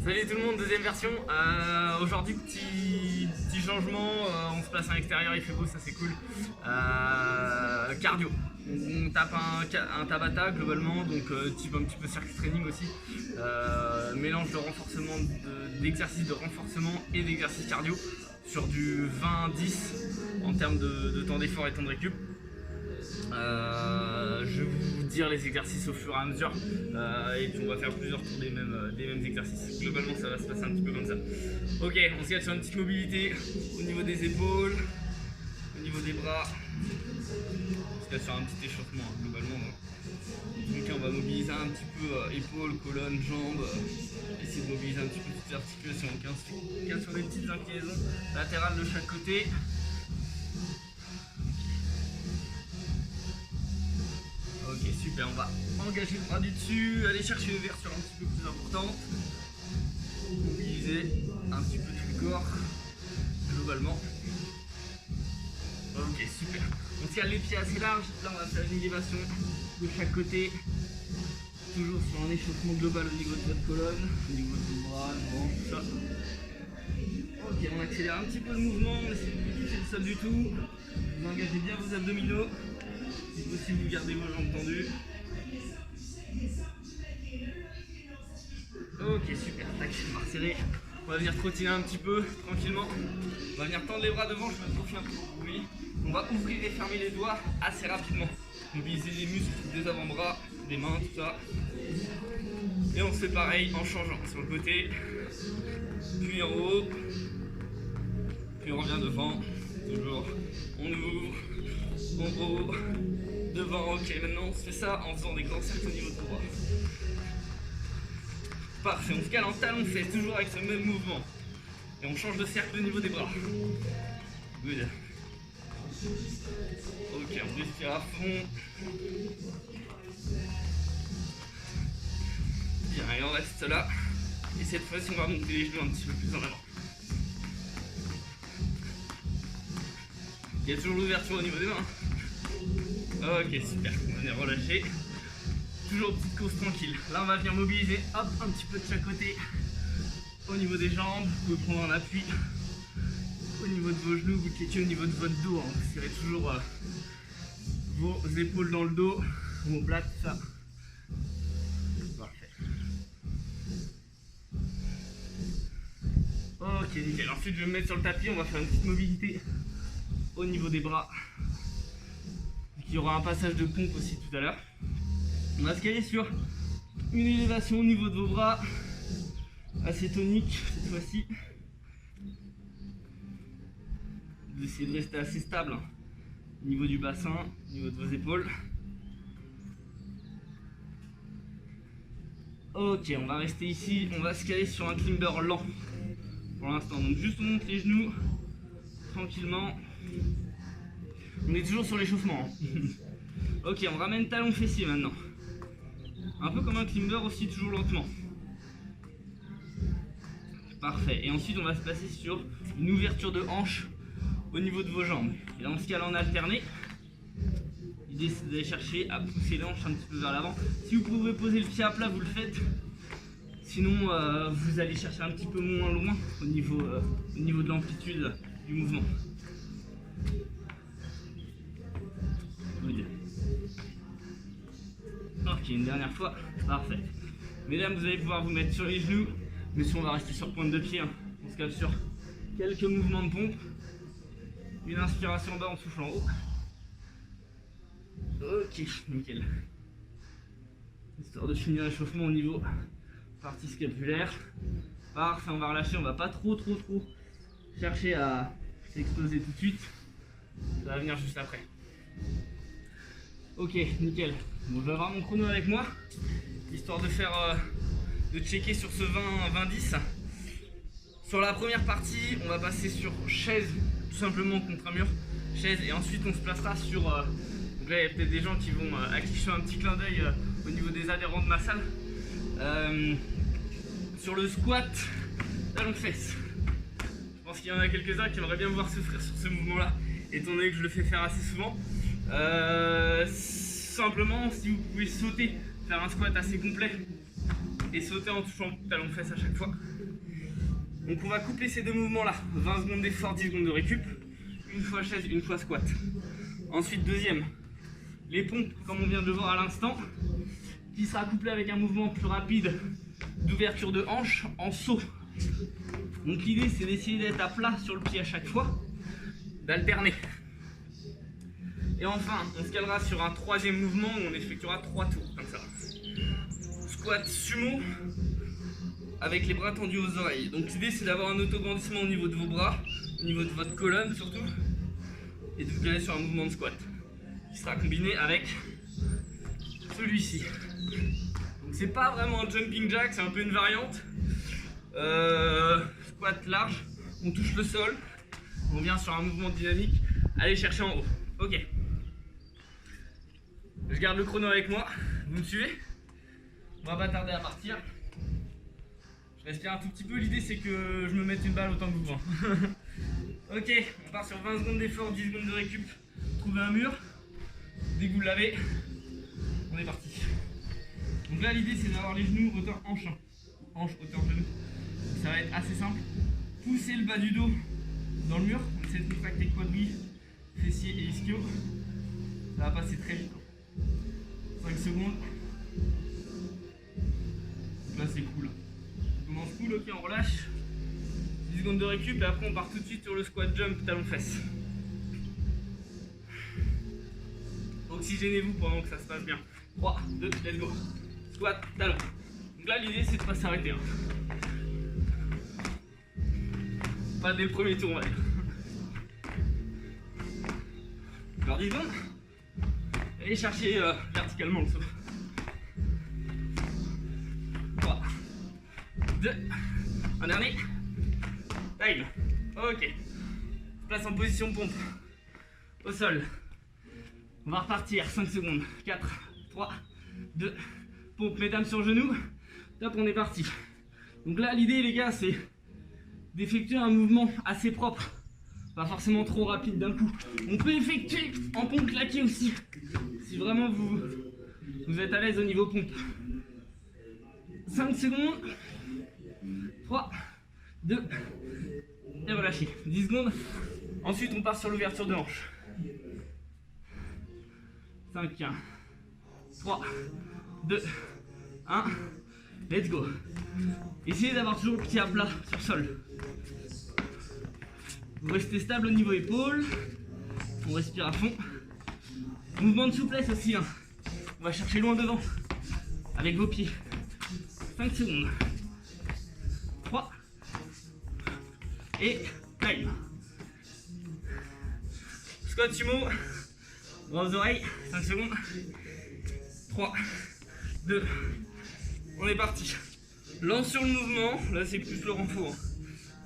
Salut tout le monde, deuxième version. Aujourd'hui petit changement, on se place à l'extérieur, il fait beau, ça c'est cool. Cardio, on tape un Tabata globalement, donc type un petit peu circuit training aussi. Mélange de renforcement, d'exercices de renforcement et d'exercices cardio sur du 20-10 en termes de temps d'effort et temps de récup. Je vais vous dire les exercices au fur et à mesure et puis on va faire plusieurs tours des mêmes exercices. Globalement ça va se passer un petit peu comme ça. Ok, on se gâte sur une petite mobilité au niveau des épaules, au niveau des bras. On se gâte sur un petit échauffement globalement. Donc on va mobiliser un petit peu épaules, colonnes, jambes, essayer de mobiliser un petit peu toutes les articulations. On se gâte sur des petites inclinaisons latérales de chaque côté. Ok, super, on va engager le bras du dessus, aller chercher l'ouverture un petit peu plus importante, mobiliser un petit peu tout le corps, globalement. Ok, super. On tient les pieds assez larges, là on va faire une élévation de chaque côté, toujours sur un échauffement global au niveau de votre colonne, au niveau de vos bras, tout ça. Ok, on accélère un petit peu le mouvement, on essaie de ne pas quitter le sol du tout, vous engagez bien vos abdominaux. Si possible, vous gardez vos jambes tendues. Ok, super. Tac, on va resserrer. On va venir trottiner un petit peu, tranquillement. On va venir tendre les bras devant, je me profile un peu pour vous. On va ouvrir et fermer les doigts assez rapidement. Mobiliser les muscles des avant-bras, des mains, tout ça. Et on fait pareil en changeant sur le côté, puis en haut, puis on revient devant. Toujours, on ouvre, en haut, devant. Ok, maintenant on se fait ça en faisant des grands cercles au niveau de bras. Parfait, on se cale en talon fesse, toujours avec ce même mouvement. Et on change de cercle au niveau des bras. Good. Ok, on respire à fond. Bien, et on reste là. Et cette fois-ci, on va monter les genoux un petit peu plus en avant. Il y a toujours l'ouverture au niveau des mains. Ok, super. On va venir relâcher. Toujours petite course tranquille. Là, on va venir mobiliser hop, un petit peu de chaque côté. Au niveau des jambes, vous pouvez prendre un appui. Au niveau de vos genoux, vous cliquez au niveau de votre dos. Vous serrez toujours vos épaules dans le dos, vos plates, tout ça. Parfait. Ok, nickel. Ensuite, je vais me mettre sur le tapis. On va faire une petite mobilité au niveau des bras. Il y aura un passage de pompe aussi tout à l'heure. On va se caler sur une élévation au niveau de vos bras, assez tonique cette fois-ci. Vous essayez de rester assez stable au niveau du bassin, au niveau de vos épaules. Ok, on va rester ici, on va se caler sur un climber lent pour l'instant. Donc juste on monte les genoux tranquillement. On est toujours sur l'échauffement. Ok, on ramène talon fessier maintenant. Un peu comme un climber aussi, toujours lentement. Parfait. Et ensuite, on va se passer sur une ouverture de hanche au niveau de vos jambes. Et dans ce cas-là, en alterné, l'idée c'est d'aller chercher à pousser les hanches un petit peu vers l'avant. Si vous pouvez poser le pied à plat, vous le faites. Sinon, vous allez chercher un petit peu moins loin au niveau de l'amplitude du mouvement. Ok, une dernière fois, parfait. Mesdames, vous allez pouvoir vous mettre sur les genoux, mais si on va rester sur pointe de pied, hein. On se cale sur quelques mouvements de pompe. Une inspiration bas, on souffle en haut. Ok, nickel. Histoire de finir l'échauffement au niveau partie scapulaire. Parfait, on va relâcher, on va pas trop chercher à s'exploser tout de suite. Ça va venir juste après. Ok, nickel. Bon, je vais avoir mon chrono avec moi, histoire de faire, de checker sur ce 20-10. Sur la première partie, on va passer sur chaise, tout simplement contre un mur, chaise, et ensuite on se placera sur. Donc là, il y a peut-être des gens qui vont à qui je fais un petit clin d'œil au niveau des adhérents de ma salle. Sur le squat, talon fesse. Je pense qu'il y en a quelques-uns qui aimeraient bien me voir souffrir sur ce mouvement-là, étant donné que je le fais faire assez souvent. Simplement, si vous pouvez sauter, faire un squat assez complet, et sauter en touchant le talon-fesse à chaque fois. Donc on va coupler ces deux mouvements-là. 20 secondes d'effort, 10 secondes de récup. Une fois chaise, une fois squat. Ensuite, deuxième, les pompes, comme on vient de le voir à l'instant, qui sera couplé avec un mouvement plus rapide d'ouverture de hanche en saut. Donc l'idée, c'est d'essayer d'être à plat sur le pied à chaque fois, d'alterner. Et enfin, on se calera sur un troisième mouvement où on effectuera 3 tours, comme ça. Squat sumo avec les bras tendus aux oreilles. Donc l'idée, c'est d'avoir un autograndissement au niveau de vos bras, au niveau de votre colonne surtout, et de vous caler sur un mouvement de squat qui sera combiné avec celui-ci. Donc c'est pas vraiment un jumping jack, c'est un peu une variante. Squat large, on touche le sol, on vient sur un mouvement dynamique, aller chercher en haut. Ok. Je garde le chrono avec moi, vous me suivez? On va pas tarder à partir. Je respire un tout petit peu, l'idée c'est que je me mette une balle autant que vous. Ok, on part sur 20 secondes d'effort, 10 secondes de récup. Trouvez un mur, dès que vous l'avez, on est parti. Donc là l'idée c'est d'avoir les genoux hauteur hanche, hanche hauteur genou. Ça va être assez simple. Poussez le bas du dos dans le mur, on essaie de contracter quadri, fessiers et ischio. Ça va passer très vite. 5 secondes. Là c'est cool. On commence cool, ok, on relâche. 10 secondes de récup et après on part tout de suite sur le squat jump talon-fesse. Oxygénez-vous pendant que ça se passe bien. 3, 2, let's go. Squat, talon. Donc là l'idée c'est de pas s'arrêter. Hein. Pas dès le premier tour on va dire. Alors 10 secondes. Allez chercher verticalement le saut. 3, 2, un dernier. Time. Ok. Place en position pompe. Au sol. On va repartir. 5 secondes. 4, 3, 2. Pompe, mesdames sur genoux. Top, on est parti. Donc là, l'idée, les gars, c'est d'effectuer un mouvement assez propre. Pas forcément trop rapide d'un coup. On peut effectuer en pompe claquée aussi. Si vraiment vous êtes à l'aise au niveau pompe. 5 secondes. 3, 2, et relâchez. 10 secondes. Ensuite, on part sur l'ouverture de hanche. 5, 3, 2, 1. Let's go. Essayez d'avoir toujours le pied à plat sur le sol. Vous restez stable au niveau épaules. On respire à fond. Mouvement de souplesse aussi. Hein. On va chercher loin devant. Avec vos pieds. 5 secondes. 3. Et time. Squat sumo. Bras aux oreilles. 5 secondes. 3, 2. On est parti. Lance sur le mouvement. Là c'est plus le renfort. Hein.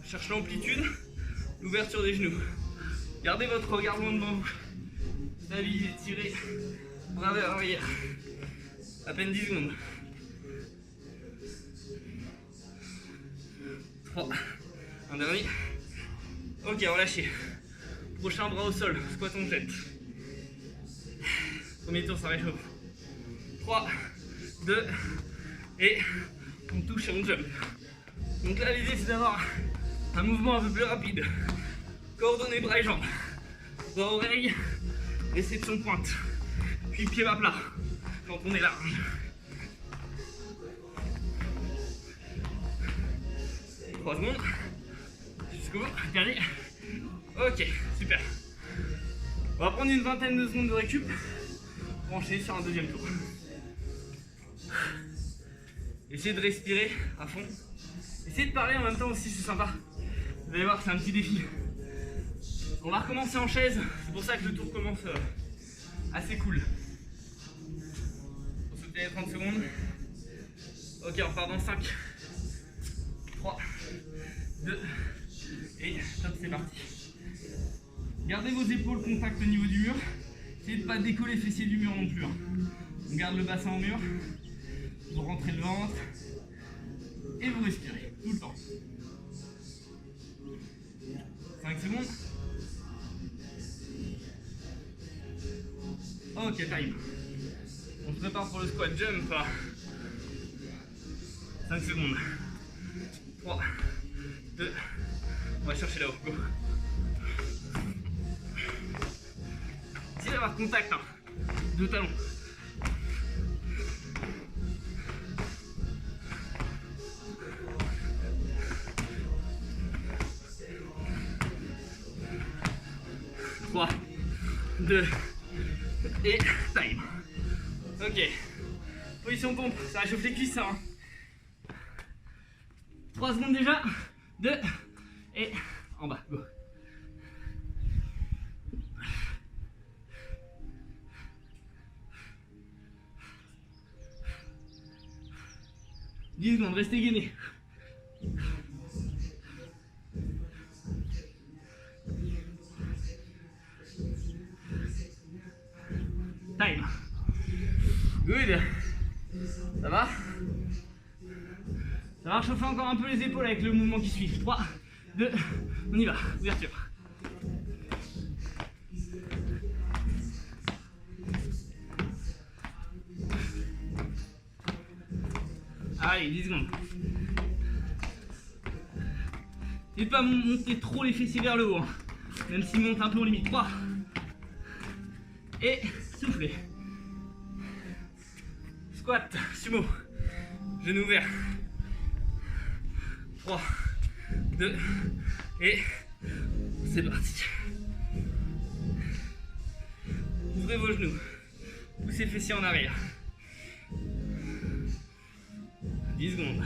On cherche l'amplitude. L'ouverture des genoux. Gardez votre regard loin devant vous. Stabilisez, tirez. Bras vers l'arrière. À peine 10 secondes. 3. Un dernier. Ok, relâchez. Prochain bras au sol. Squat on jette. Premier tour, ça réchauffe. 3, 2, et on touche et on jump. Donc là, l'idée c'est d'avoir un mouvement un peu plus rapide. Coordonner bras et jambes. Bras oreilles, réception pointe. Puis pied bas plat quand on est large. 3 secondes. Jusqu'au bout. Dernier. Ok, super. On va prendre une vingtaine de secondes de récup pour enchaîner sur un deuxième tour. Essayez de respirer à fond. Essayez de parler en même temps aussi, c'est sympa. Vous allez voir, c'est un petit défi. On va recommencer en chaise, c'est pour ça que le tour commence assez cool. On saute les 30 secondes. Ok, on repart dans 5, 3, 2, et top, c'est parti. Gardez vos épaules contact au niveau du mur. Essayez de ne pas décoller les fessiers du mur non plus. Hein. On garde le bassin au mur. Vous rentrez le ventre. Et vous respirez tout le temps. 5 secondes. Ok, time. On se prépare pour le squat jump. 5 secondes. 3, 2, on va chercher là-haut. Go. Essayez d'avoir contact, hein. Deux talons. Trois, 2 et time. Ok. Position pompe, ça réchauffe les cuisses, ça. Hein. 3 secondes déjà. 2 et en bas. Go. « 10 secondes, restez gainés. Time. Good. Ça va? Ça va réchauffer encore un peu les épaules avec le mouvement qui suit. 3, 2, on y va. Ouverture. Allez, 10 secondes. N'hésitez pas à monter trop les fessiers vers le haut. Hein. Même s'ils montent un peu en limite. 3. Et soufflez. Squat, sumo. Genou ouvert. 3, 2, et c'est parti. Ouvrez vos genoux. Poussez les fessiers en arrière. 10 secondes.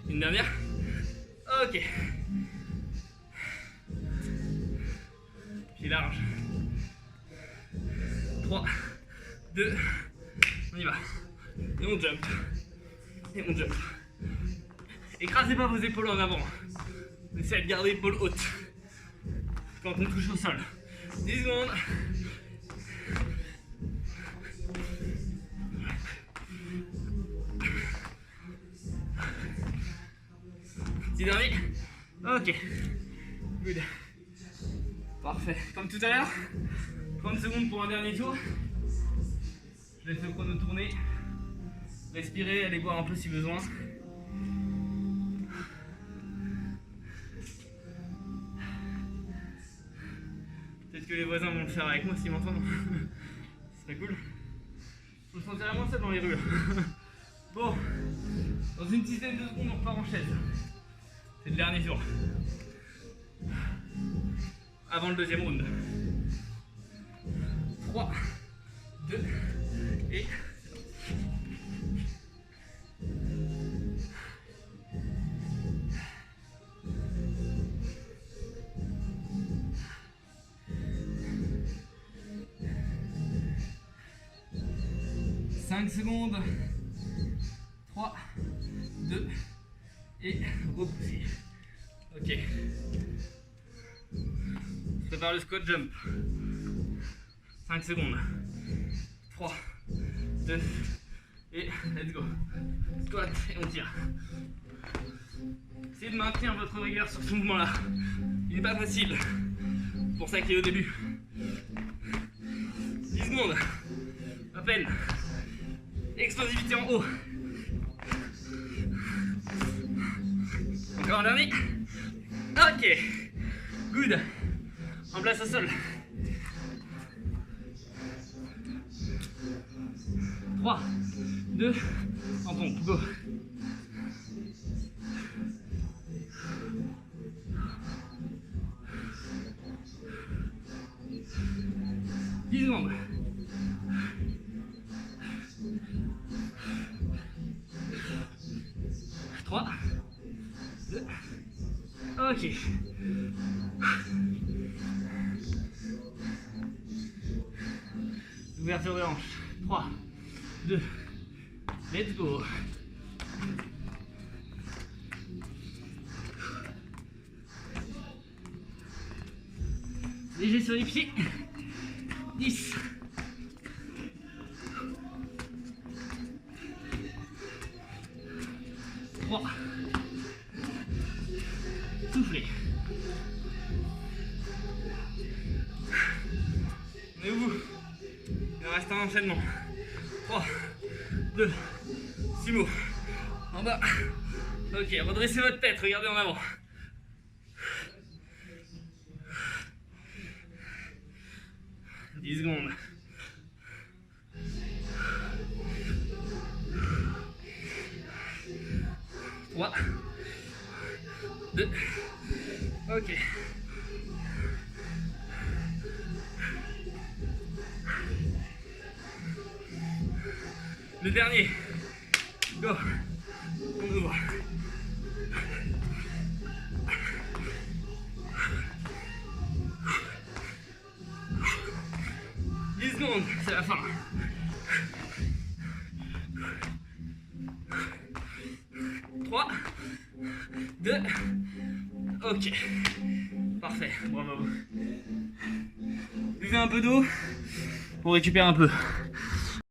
Une dernière. Ok. Pied large. 3, 2, on y va. Et on jump. Et on jump. Écrasez pas vos épaules en avant. Essayez de garder l'épaule haute quand on touche au sol. 10 secondes. Petit dernier. Ok. Good. Parfait. Comme tout à l'heure, 30 secondes pour un dernier tour. Je laisse le chrono tourner. Respirez, allez boire un peu si besoin. Peut-être que les voisins vont le faire avec moi s'ils m'entendent. Ce serait cool. Je me sentirais moins seul dans les rues. Bon, dans une dizaine de secondes, on repart en chaise. C'est le dernier tour. Avant le deuxième round. 3, 2 et... Cinq secondes. 3, 2 et repoussez. Ok. Je prépare le squat jump. 5 secondes. 3, 2 et let's go. Squat et on tire. Essayez de maintenir votre rigueur sur ce mouvement-là. Il n'est pas facile. C'est pour ça qu'il est au début. 10 secondes. À peine. Explosivité en haut. Encore un dernier. Ok. Good. En place au sol. 3, 2, en pompe. Go. Dix secondes. 3, 2, ok. Ouverture de hanche. 3, 2, let's go. Léger sur les pieds. 10. 3. Soufflez. repartent en enchaînement. 3, 2, 6 mots. En bas. Ok, redressez votre tête, regardez en avant. 10 secondes. 3, 2, ok. Le dernier. Go. On ouvre. Secondes, c'est la fin. 3, 2, ok. Parfait, bravo. Buvez un peu d'eau pour récupérer un peu.